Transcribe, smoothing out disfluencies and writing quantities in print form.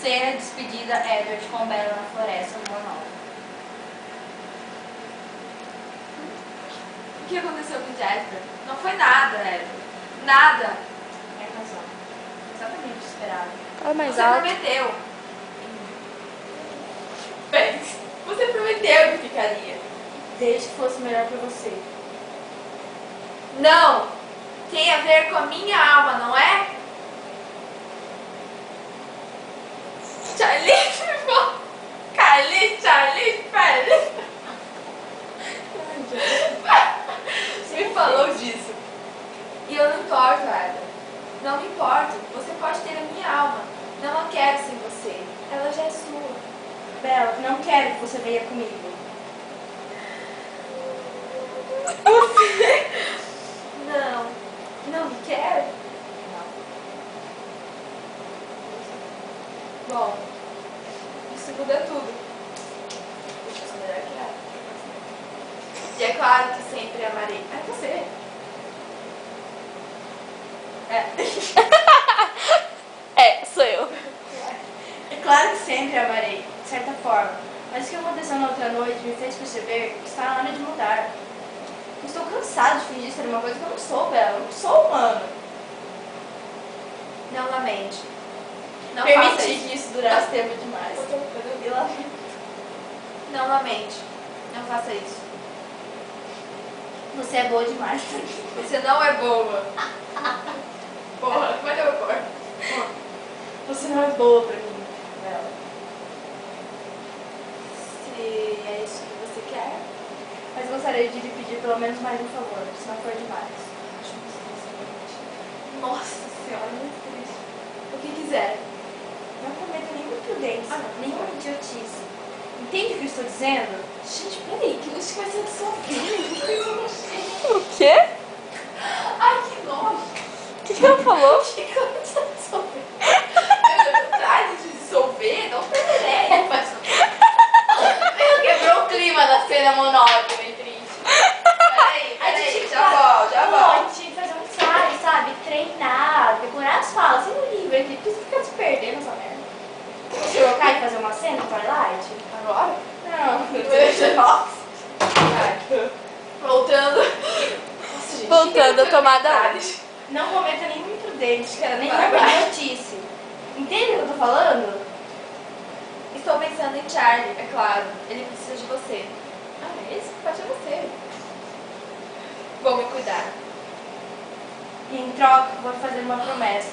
Cena de despedida, Edward com Bella na floresta no monólogo. O que aconteceu com Jasper? Não foi nada, Edward. Nada. É razão. Exatamente o esperado. Fala mais Você alto. prometeu. Bem, você prometeu que ficaria. Desde que fosse melhor pra você. Não! Tem a ver com a minha alma, não é? Charlie, Charlie. Você me falou disso. E eu não importo, Ada. Não me importo. Você pode ter a minha alma. Não a quero sem você. Ela já é sua. Bella, não quero que você venha comigo. Não. Não me quer? Não. Bom, isso muda tudo. Deixa eu melhor que ela. E é claro que sempre amarei. É você. É, sou eu. É claro que sempre amarei, de certa forma. Mas o que aconteceu na outra noite me fez perceber que está na hora de mudar. Eu estou cansado de fingir ser uma coisa que eu não sou, Bella. Eu não sou humano. Não lamente. Não faça Permitir isso. que isso durasse tempo demais. E lá Não lamente. Não faça isso. você é boa demais. Você não é boa. Porra, vai dar cor. Você não é boa pra mim, Bella. Se é isso que você quer. Mas gostaria de lhe pedir pelo menos mais um favor, se não for demais. Nossa senhora, muito triste. O que quiser. Não cometa nenhuma imprudência, Ah, não. nenhuma idiotice. Entende o que eu estou dizendo? Gente, peraí, que luz que vai ser de sua vida? O quê? Ai, que nojo. O que ela falou? Que coisa de dissolver. Atrás de dissolver, não perderei. Mas... Quebrou o clima da cena monótona e triste. Peraí, já volto. A gente tinha que fazer um ensaio, sabe? Treinar, decorar as falas. Você no livro aqui, porque você fica se perdendo essa merda. Vamos trocar e fazer uma cena no Twilight? Agora? Não, Nossa. Voltando. Nossa, gente, Voltando à tomada detalhes. não cometa nenhuma imprudência, nenhuma idiotice. Entende o que eu tô falando? Estou pensando em Charlie, é claro. Ele precisa de você. Ah, esse pode ser você. Vou me cuidar. E em troca, vou fazer uma promessa.